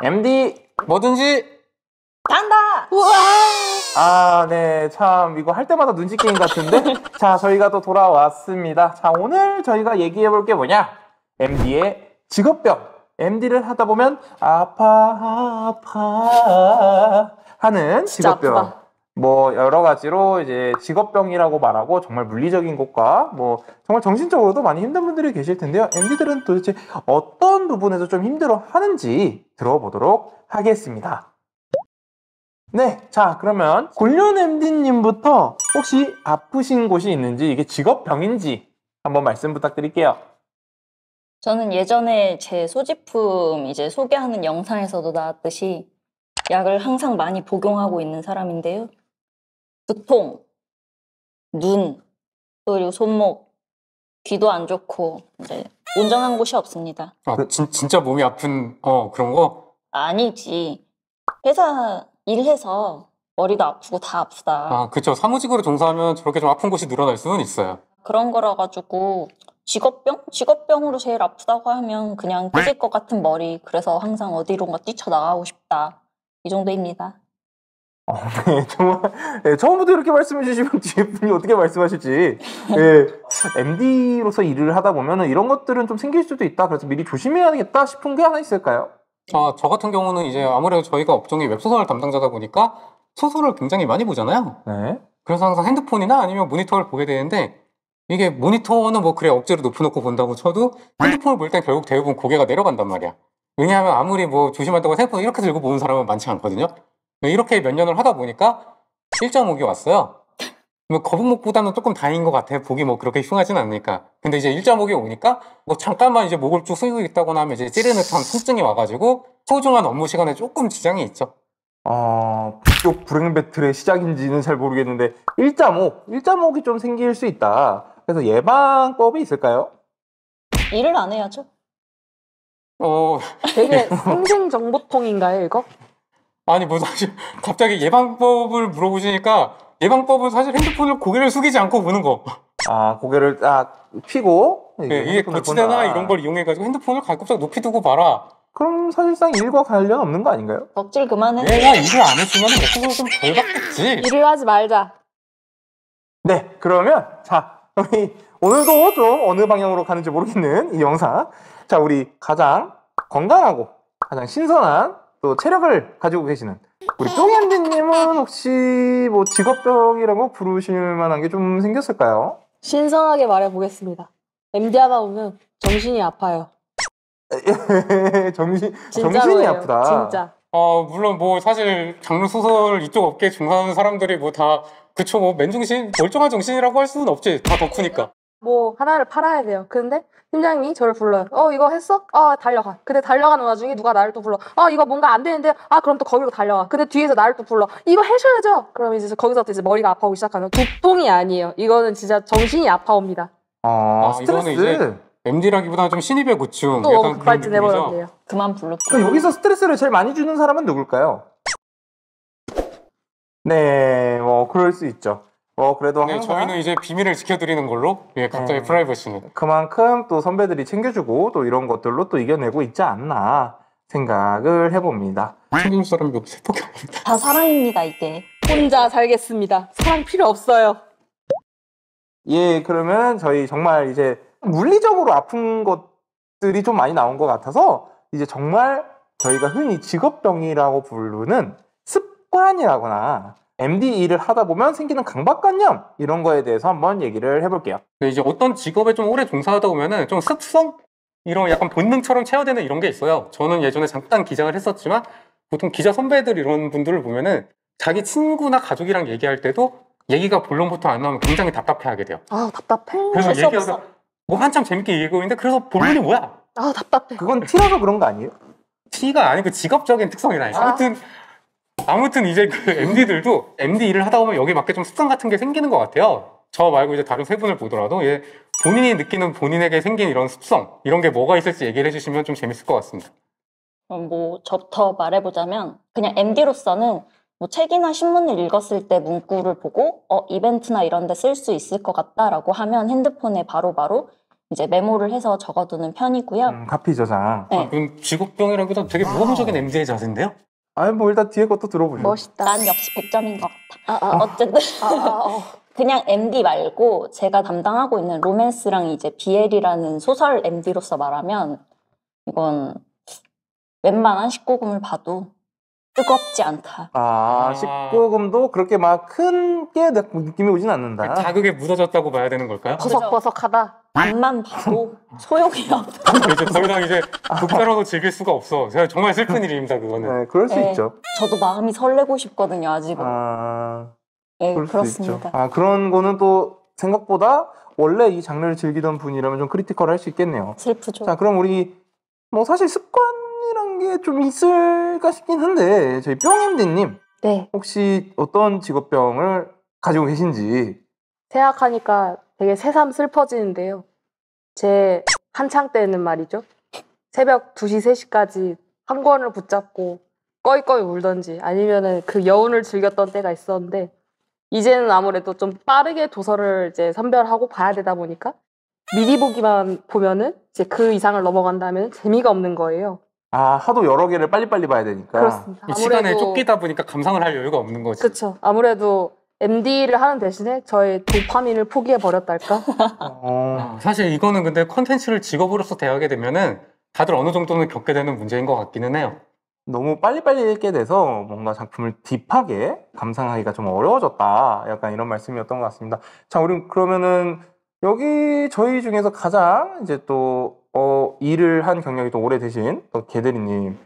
MD 뭐든지 간다! 아, 네. 참, 이거 할 때마다 눈치 게임 같은데? 자, 저희가 또 돌아왔습니다. 자, 오늘 저희가 얘기해 볼 게 뭐냐? MD의 직업병. MD를 하다 보면 아파 하는 직업병. 아프다. 뭐 여러 가지로 이제 직업병이라고 말하고 정말 물리적인 것과 뭐 정말 정신적으로도 많이 힘든 분들이 계실 텐데요. MD들은 도대체 어떤 부분에서 좀 힘들어 하는지 들어보도록 하겠습니다. 네, 자 그러면 곤련 MD님부터 혹시 아프신 곳이 있는지 이게 직업병인지 한번 말씀 부탁드릴게요. 저는 예전에 제 소지품 이제 소개하는 영상에서도 나왔듯이 약을 항상 많이 복용하고 있는 사람인데요. 두통, 눈, 또 그리고 손목, 귀도 안 좋고 이제 온전한 곳이 없습니다. 진짜 몸이 아픈 그런 거? 아니지. 회사 일해서 머리도 아프고 다 아프다. 그쵸. 사무직으로 종사하면 저렇게 좀 아픈 곳이 늘어날 수는 있어요. 그런 거라 가지고 직업병? 직업병으로 제일 아프다고 하면 그냥 깨질 것 같은 머리. 그래서 항상 어디론가 뛰쳐나가고 싶다. 이 정도입니다. 네, 정말 네, 처음부터 이렇게 말씀해 주시면 뒤에 분이 어떻게 말씀하실지. 네, MD로서 일을 하다 보면 이런 것들은 좀 생길 수도 있다. 그래서 미리 조심해야겠다 싶은 게 하나 있을까요? 저 같은 경우는 이제 아무래도 저희가 업종이 웹소설 담당자다 보니까 소설을 굉장히 많이 보잖아요. 네. 그래서 항상 핸드폰이나 아니면 모니터를 보게 되는데 이게 모니터는 뭐 그래 억지로 높여놓고 본다고 쳐도 핸드폰을 볼 땐 결국 대부분 고개가 내려간단 말이야. 왜냐하면 아무리 뭐 조심한다고 핸드폰을 이렇게 들고 보는 사람은 많지 않거든요. 이렇게 몇 년을 하다 보니까 1.5기 왔어요. 뭐 거북목보다는 조금 다행인 것 같아요. 목이 뭐 그렇게 흉하진 않으니까. 근데 이제 1.5기 오니까 뭐 잠깐만 이제 목을 쭉 숙이고 있다거나 하면 이제 찌르는 듯한 통증이 와가지고 소중한 업무 시간에 조금 지장이 있죠. 북쪽 불행 배틀의 시작인지는 잘 모르겠는데 1.5기 좀 생길 수 있다. 그래서 예방법이 있을까요? 일을 안 해야죠. 되게 생생정보통인가요, 이거? 아니 뭐 사실 갑자기 예방법을 물어보시니까 예방법은 사실 핸드폰을 고개를 숙이지 않고 보는 거. 고개를 딱 펴고 네, 이게 거치대나 이런 걸 이용해가지고 핸드폰을 가급적 높이 두고 봐라. 그럼 사실상 일과 관련 없는 거 아닌가요? 덕질 그만해. 내가 일을 안 했으면 먹고서 좀 덜 받겠지. 일을 하지 말자. 네, 그러면 자 우리 오늘도 좀 어느 방향으로 가는지 모르겠는 이 영상. 자, 우리 가장 건강하고 가장 신선한 또 체력을 가지고 계시는 우리 뿅현디님은 혹시 뭐 직업병이라고 부르실 만한 게 좀 생겼을까요? 신선하게 말해보겠습니다. MD 하다 보면 정신이 아파요. 정신이 아프다. 진짜. 물론 뭐 사실 장르 소설 이쪽 업계에 종사하는 사람들이 뭐 다 그쵸 뭐 맨정신 멀쩡한 정신이라고 할 수는 없지. 다 덕후니까. 뭐 하나를 팔아야 돼요. 근데 팀장이 저를 불러요. 이거 했어? 달려가. 근데 달려가는 와중에 누가 나를 또 불러. 이거 뭔가 안 되는데 그럼 또 거기로 달려가. 근데 뒤에서 나를 또 불러. 이거 해줘야죠. 그럼 이제 거기서부터 이제 머리가 아파오기 시작하는. 두통이 아니에요. 이거는 진짜 정신이 아파옵니다. 스트레스. 이거는 이제 MD라기보다는 좀 신입의 고충. 또 약간 급발진해버렸네요. 그만 불러. 그럼 여기서 스트레스를 제일 많이 주는 사람은 누굴까요? 네, 뭐 그럴 수 있죠. 그래도 네, 항상 저희는 이제 비밀을 지켜드리는 걸로 각자의 프라이버시는 그만큼 또 선배들이 챙겨주고 또 이런 것들로 또 이겨내고 있지 않나 생각을 해봅니다. 챙겨줄 사람이 여기 세포기 아닙니다. 다 사랑입니다 이게. 혼자 살겠습니다. 사랑 필요 없어요. 예, 그러면 저희 정말 이제 물리적으로 아픈 것들이 좀 많이 나온 것 같아서 이제 정말 저희가 흔히 직업병이라고 부르는 습관이라거나 MD 일을 하다 보면 생기는 강박관념 이런 거에 대해서 한번 얘기를 해볼게요. 네, 이제 어떤 직업에 좀 오래 종사하다 보면은 좀 습성? 이런 약간 본능처럼 체화되는 이런 게 있어요. 저는 예전에 잠깐 기장을 했었지만 보통 기자 선배들 이런 분들을 보면은 자기 친구나 가족이랑 얘기할 때도 얘기가 본론부터 안 나오면 굉장히 답답해하게 돼요. 답답해. 그래서 얘기하다 뭐 한참 재밌게 얘기하고 있는데 그래서 본론이 뭐야? 답답해. 그건 티라서 그런 거 아니에요? T가 아니고 직업적인 특성이라니까. 아무튼 이제 그 MD들도 MD 일을 하다 보면 여기 맞게 좀 습성 같은 게 생기는 것 같아요. 저 말고 이제 다른 세 분을 보더라도 본인이 느끼는 본인에게 생긴 이런 습성 이런 게 뭐가 있을지 얘기를 해주시면 좀 재밌을 것 같습니다. 뭐 저부터 말해보자면 그냥 MD로서는 뭐 책이나 신문을 읽었을 때 문구를 보고 이벤트나 이런 데 쓸 수 있을 것 같다라고 하면 핸드폰에 바로바로 이제 메모를 해서 적어두는 편이고요. 카피 저장. 네. 그럼 직업병이라기보다 되게 모범적인 MD의 자세인데요? 아니 뭐 일단 뒤에 것도 들어보죠. 멋있다. 난 역시 100점인 것 같아. 아, 아, 어쨌든 아. 그냥 MD 말고 제가 담당하고 있는 로맨스랑 이제 BL이라는 소설 MD로서 말하면 이건 웬만한 19금을 봐도 뜨겁지 않다. 아, 19금도 그렇게 막 큰 게 느낌이 오진 않는다. 자극에 묻어졌다고 봐야 되는 걸까요? 버석버석하다. 앞만 봐도 소용이 없다. 이제 더 이상 이제 독자로도 즐길 수가 없어. 제가 정말 슬픈 일입니다, 그거는. 네, 그럴 수 네. 있죠. 저도 마음이 설레고 싶거든요, 아직은. 아, 네, 그럴 수 그렇습니다. 있죠. 아, 그런 거는 또 생각보다 원래 이 장르를 즐기던 분이라면 좀 크리티컬 할 수 있겠네요. 슬프죠. 자, 그럼 우리 뭐 사실 습관이란 게 좀 있을까 싶긴 한데 저희 뿅엠디님 네. 혹시 어떤 직업병을 가지고 계신지. 생각하니까 되게 새삼 슬퍼지는데요. 제 한창 때는 말이죠. 새벽 2시, 3시까지 한 권을 붙잡고 꺼이꺼이 울던지 아니면은 그 여운을 즐겼던 때가 있었는데 이제는 아무래도 좀 빠르게 도서를 이제 선별하고 봐야 되다 보니까 미리 보기만 보면은 이제 그 이상을 넘어간다면 재미가 없는 거예요. 아, 하도 여러 개를 빨리빨리 봐야 되니까. 그렇습니다. 이 시간에 쫓기다 보니까 감상을 할 여유가 없는 거지. 그렇죠. 아무래도 MD를 하는 대신에 저의 도파민을 포기해 버렸달까? 사실 이거는 근데 컨텐츠를 직업으로서 대하게 되면은 다들 어느 정도는 겪게 되는 문제인 것 같기는 해요. 너무 빨리빨리 읽게 돼서 뭔가 작품을 딥하게 감상하기가 좀 어려워졌다. 약간 이런 말씀이었던 것 같습니다. 자, 우리 그러면은 여기 저희 중에서 가장 이제 또 일을 한 경력이 또 오래되신 또 개대리님은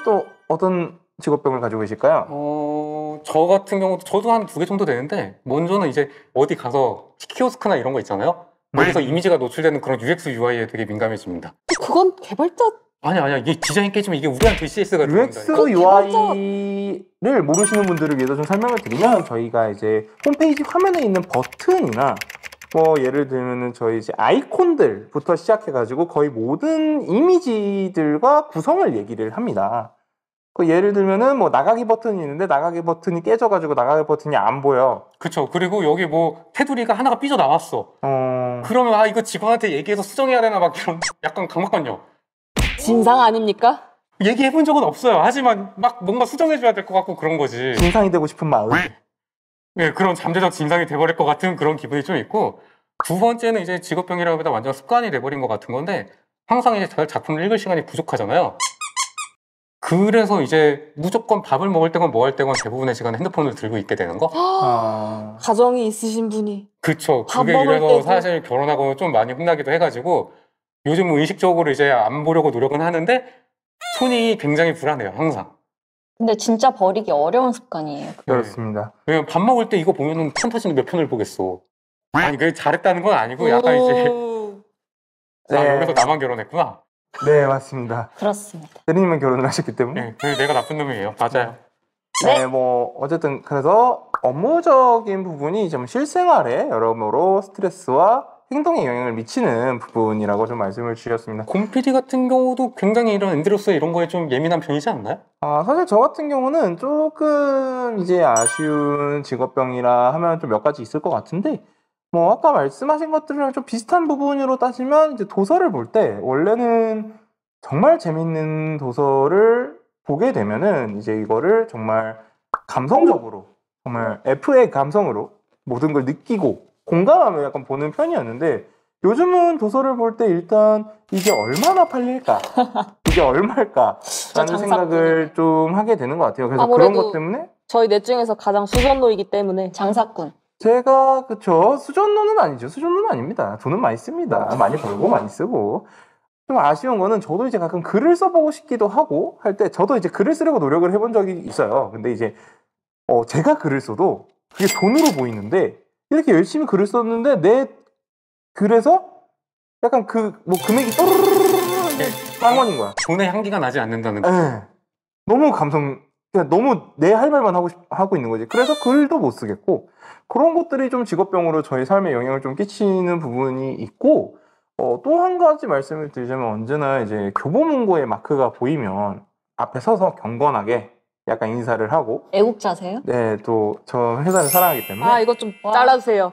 또 어떤 직업병을 가지고 계실까요? 저 같은 경우도 저도 한 2개 정도 되는데 먼저는 이제 어디 가서 키오스크나 이런 거 있잖아요. 거기서 이미지가 노출되는 그런 UX, UI에 되게 민감해집니다. 그건 개발자 아니야. 이게 디자인 깨지면 이게 우리한테 CS가 들어온다. UX, UI를 모르시는 분들을 위해서 좀 설명을 드리면 저희가 이제 홈페이지 화면에 있는 버튼이나 뭐 예를 들면은 저희 이제 아이콘들부터 시작해가지고 거의 모든 이미지들과 구성을 얘기를 합니다. 그 예를 들면은 뭐 나가기 버튼이 있는데 나가기 버튼이 깨져가지고 나가기 버튼이 안 보여. 그쵸. 그리고 여기 뭐 테두리가 하나가 삐져 나왔어. 그러면 이거 직원한테 얘기해서 수정해야 되나 막 이런 약간 강박관념. 진상 아닙니까? 얘기해 본 적은 없어요. 하지만 막 뭔가 수정해줘야 될 것 같고 그런 거지. 진상이 되고 싶은 마음. 네, 그런 잠재적 진상이 돼버릴 것 같은 그런 기분이 좀 있고, 두 번째는 이제 직업병이라기보다 완전 습관이 돼버린 것 같은 건데, 항상 이제 작품을 읽을 시간이 부족하잖아요. 그래서 이제 무조건 밥을 먹을 때건 뭐 할 때건 대부분의 시간에 핸드폰을 들고 있게 되는 거? 가정이 있으신 분이 그쵸. 밥 그게 먹을 이래서 때도. 사실 결혼하고 좀 많이 혼나기도 해가지고, 요즘은 의식적으로 이제 안 보려고 노력은 하는데, 손이 굉장히 불안해요, 항상. 근데 진짜 버리기 어려운 습관이에요. 그렇습니다. 왜냐면 밥 먹을 때 이거 보면은 판타지는 몇 편을 보겠어. 아니, 그게 잘했다는 건 아니고, 약간 이제, 아, 네. 여기서 나만 결혼했구나. 네, 맞습니다. 그렇습니다. 대리님은 결혼을 하셨기 때문에. 네, 그래서 내가 나쁜 놈이에요. 맞아요. 네, 뭐 어쨌든 그래서 업무적인 부분이 좀 실생활에 여러모로 스트레스와 행동에 영향을 미치는 부분이라고 좀 말씀을 주셨습니다. 곰PD 같은 경우도 굉장히 이런 엔드로스 이런 거에 좀 예민한 편이지 않나요? 사실 저 같은 경우는 조금 이제 아쉬운 직업병이라 하면 좀 몇 가지 있을 것 같은데, 뭐 아까 말씀하신 것들이랑 좀 비슷한 부분으로 따지면 이제 도서를 볼 때 원래는 정말 재밌는 도서를 보게 되면은 이제 이거를 정말 감성적으로, 정말 F의 감성으로 모든 걸 느끼고 공감하며 약간 보는 편이었는데, 요즘은 도서를 볼 때 일단 이게 얼마나 팔릴까, 이게 얼마일까 라는 생각을 좀 하게 되는 것 같아요. 그래서 그런 아무래도 것 때문에 저희 넷 중에서 가장 수선노이기 때문에 장사꾼. 제가 그쵸, 수전노는 아니죠. 수전노는 아닙니다. 돈은 많이 씁니다. 많이 벌고 많이 쓰고. 좀 아쉬운 거는 저도 이제 가끔 글을 써보고 싶기도 하고 할 때 저도 이제 글을 쓰려고 노력을 해본 적이 있어요. 근데 이제 제가 글을 써도 그게 돈으로 보이는데, 이렇게 열심히 글을 썼는데 내 글에서 약간 그 뭐 금액이 또르르르 빵원인 거야. 돈의 향기가 나지 않는다는 거. 에, 너무 그냥 너무 내 할 말만 하고 있는 거지. 그래서 글도 못 쓰겠고, 그런 것들이 좀 직업병으로 저희 삶에 영향을 좀 끼치는 부분이 있고, 또 한 가지 말씀을 드리자면 언제나 이제 교보문고의 마크가 보이면 앞에 서서 경건하게 약간 인사를 하고, 애국자세요? 네, 또 저 회사를 사랑하기 때문에 이거 좀 와. 잘라주세요.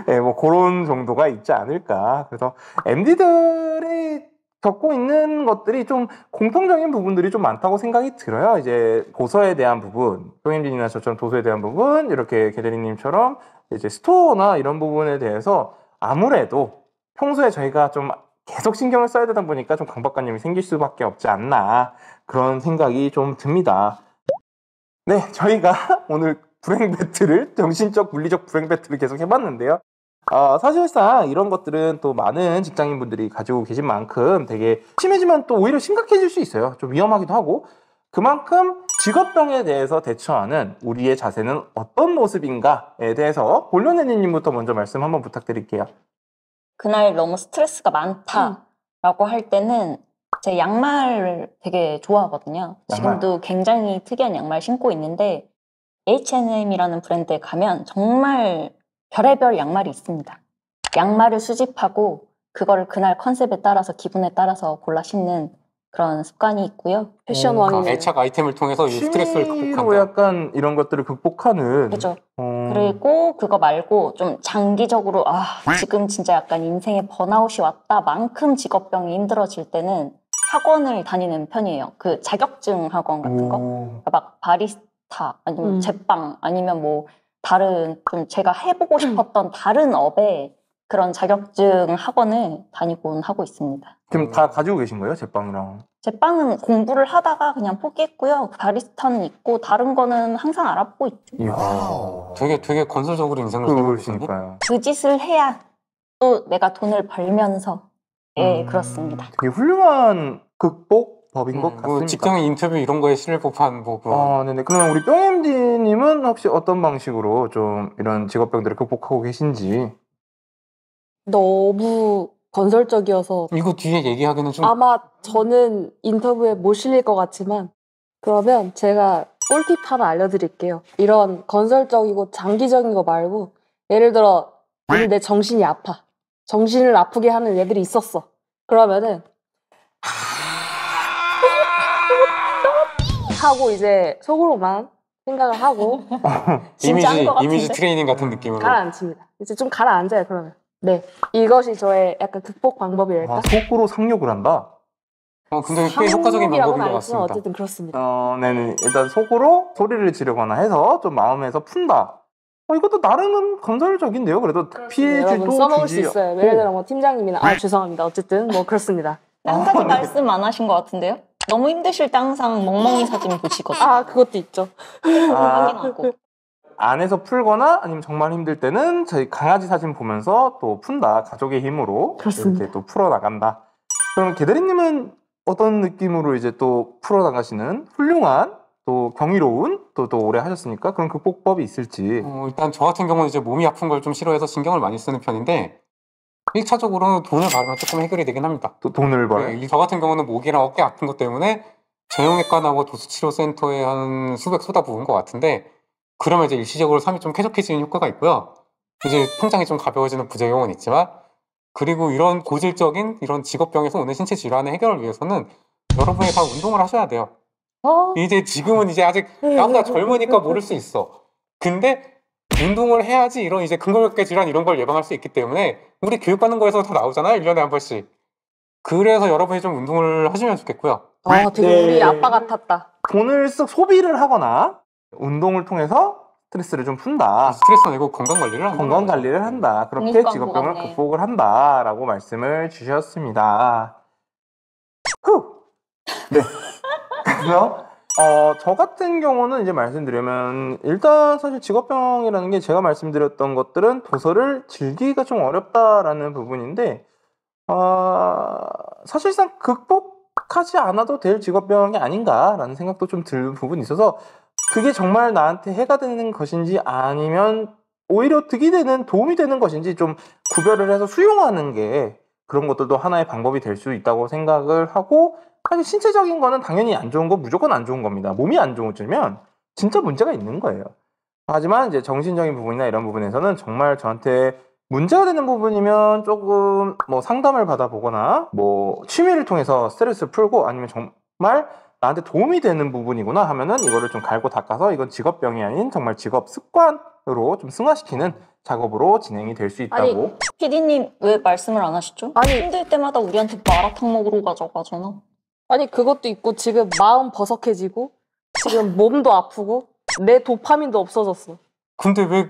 네, 뭐 그런 정도가 있지 않을까. 그래서 MD들이 겪고 있는 것들이 좀 공통적인 부분들이 좀 많다고 생각이 들어요. 이제 도서에 대한 부분, 뿅엠진이나 저처럼 도서에 대한 부분, 이렇게 개대리님처럼 이제 스토어나 이런 부분에 대해서 아무래도 평소에 저희가 좀 계속 신경을 써야 되다 보니까 좀 강박관념이 생길 수밖에 없지 않나 그런 생각이 좀 듭니다. 네, 저희가 오늘 불행 배틀을 정신적 물리적 불행 배틀을 계속 해봤는데요. 사실상 이런 것들은 또 많은 직장인분들이 가지고 계신 만큼 되게 심해지면 또 오히려 심각해질 수 있어요. 좀 위험하기도 하고 그만큼 직업병에 대해서 대처하는 우리의 자세는 어떤 모습인가에 대해서 본론애니님부터 먼저 말씀 한번 부탁드릴게요. 그날 너무 스트레스가 많다라고 할 때는 제 양말을 되게 좋아하거든요. 지금도 굉장히 특이한 양말 신고 있는데 H&M이라는 브랜드에 가면 정말 별의별 양말이 있습니다. 양말을 수집하고 그거를 그날 컨셉에 따라서 기분에 따라서 골라 신는 그런 습관이 있고요. 패션 왕이네요. 애착 아이템을 통해서 이 스트레스를 취미로 극복한다. 약간 이런 것들을 극복하는 그죠. 그리고 그거 말고 좀 장기적으로 지금 진짜 약간 인생에 번아웃이 왔다만큼 직업병이 힘들어질 때는 학원을 다니는 편이에요. 그 자격증 학원 같은 거. 그러니까 막 바리스타 아니면 제빵 아니면 뭐 다른 좀 제가 해보고 싶었던 다른 업에 그런 자격증 학원을 다니곤 하고 있습니다. 지금 다 가지고 계신 거예요? 제빵이랑? 제빵은 공부를 하다가 그냥 포기했고요. 바리스타는 있고 다른 거는 항상 알아보고 있죠. 이야. 되게 건설적으로 인생을 살고 계시네. 그러시니까요. 그 짓을 해야 또 내가 돈을 벌면서 그렇습니다. 되게 훌륭한 극복법인 것 같습니다. 뭐 직장인 인터뷰 이런 거에 실릴 법한 뭐 그런. 네네. 그러면 우리 뿅엠디님은 혹시 어떤 방식으로 좀 이런 직업병들을 극복하고 계신지? 너무 건설적이어서 이거 뒤에 얘기하기는 좀 아마 저는 인터뷰에 못 실릴 것 같지만 그러면 제가 꿀팁 하나 알려드릴게요. 이런 건설적이고 장기적인 거 말고 예를 들어 오늘 내 정신이 아파. 정신을 아프게 하는 애들이 있었어. 그러면은 하고 이제 속으로만 생각을 하고 진짜 한것 같은데? 이미지 트레이닝 같은 느낌으로. 가라앉힙니다. 이제 좀 가라앉아요. 그러면 네, 이것이 저의 약간 극복 방법이랄까? 속으로 상욕을 한다? 근데 꽤 효과적인 방법인 것 아니지만 같습니다. 어쨌든 그렇습니다. 네네. 일단 속으로 소리를 지르거나 해서 좀 마음에서 푼다. 이것도 나름은 건설적인데요. 그래도 여러분 피해주도 써먹을 수 주지. 있어요. 예를 들어 뭐 팀장님이나 죄송합니다. 어쨌든 뭐 그렇습니다. 한 가지 말씀 안 하신 것 같은데요? 너무 힘드실 때 항상 멍멍이 사진 보시거든요. 그것도 있죠. 확인하고. 안에서 풀거나 아니면 정말 힘들 때는 저희 강아지 사진 보면서 또 푼다. 가족의 힘으로 그렇습니다. 이렇게 또 풀어나간다. 그러면 개대리님은 어떤 느낌으로 이제 또 풀어나가시는 훌륭한 또 경이로운 또 오래 하셨으니까 그런 극복법이 있을지. 일단 저 같은 경우는 이제 몸이 아픈 걸 좀 싫어해서 신경을 많이 쓰는 편인데 1차적으로는 돈을 벌면 조금 해결이 되긴 합니다. 또 돈을 벌어. 네, 저 같은 경우는 목이랑 어깨 아픈 것 때문에 정형외과나 도수치료센터에 한 수백 쏟아부은 것 같은데 그러면 이제 일시적으로 삶이 좀 쾌적해지는 효과가 있고요. 이제 통장이 좀 가벼워지는 부작용은 있지만 그리고 이런 고질적인 이런 직업병에서 오는 신체 질환의 해결을 위해서는 여러분이 다 운동을 하셔야 돼요. 이제 지금은 이제 아직 나보다 젊으니까 모를 수 있어. 근데 운동을 해야지 이런 이제 근골격계 질환 이런 걸 예방할 수 있기 때문에 우리 교육받는 거에서 다 나오잖아요. 1년에 한 번씩. 그래서 여러분이 좀 운동을 하시면 좋겠고요. 되게 우리 아빠 같았다. 돈을 쓱 소비를 하거나 운동을 통해서 스트레스를 좀 푼다. 스트레스 내고 건강관리를 한다. 건강관리를 한다. 그렇게 그러니까 직업병을 그거네. 극복을 한다라고 말씀을 주셨습니다. 네. 그래서 저 같은 경우는 이제 말씀드리면 일단 사실 직업병이라는 게 제가 말씀드렸던 것들은 도서를 즐기기가 좀 어렵다라는 부분인데 사실상 극복하지 않아도 될 직업병이 아닌가라는 생각도 좀 드는 부분이 있어서 그게 정말 나한테 해가 되는 것인지 아니면 오히려 득이 되는 도움이 되는 것인지 좀 구별을 해서 수용하는 게 그런 것들도 하나의 방법이 될 수 있다고 생각을 하고 사실 신체적인 거는 당연히 안 좋은 거 무조건 안 좋은 겁니다. 몸이 안 좋으면 진짜 문제가 있는 거예요. 하지만 이제 정신적인 부분이나 이런 부분에서는 정말 저한테 문제가 되는 부분이면 조금 뭐 상담을 받아보거나 뭐 취미를 통해서 스트레스를 풀고 아니면 정말 나한테 도움이 되는 부분이구나 하면은 이거를 좀 갈고 닦아서 이건 직업병이 아닌 정말 직업 습관으로 좀 승화시키는 작업으로 진행이 될 수 있다고. 아니, PD님 왜 말씀을 안 하시죠? 아니. 힘들 때마다 우리한테 마라탕 먹으러 가자고 하잖아. 아니 그것도 있고 지금 마음 버석해지고 지금 몸도 아프고 내 도파민도 없어졌어. 근데 왜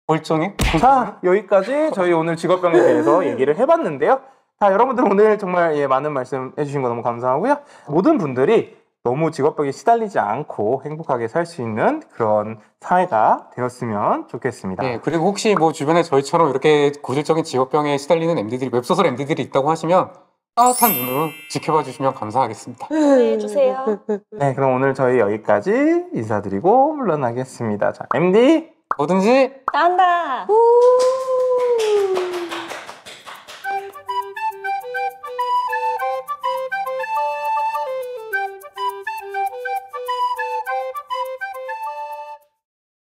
멀쩡해? 자, 여기까지 저희 오늘 직업병에 대해서 얘기를 해봤는데요. 자, 여러분들 오늘 정말 많은 말씀 해주신 거 너무 감사하고요. 모든 분들이 너무 직업병에 시달리지 않고 행복하게 살 수 있는 그런 사회가 되었으면 좋겠습니다. 네, 그리고 혹시 뭐 주변에 저희처럼 이렇게 고질적인 직업병에 시달리는 MD들이, 웹소설 MD들이 있다고 하시면 따뜻한 눈으로 지켜봐 주시면 감사하겠습니다. 네, 해주세요. 네, 그럼 오늘 저희 여기까지 인사드리고 물러나겠습니다. 자, MD 뭐든지 나간다. 후.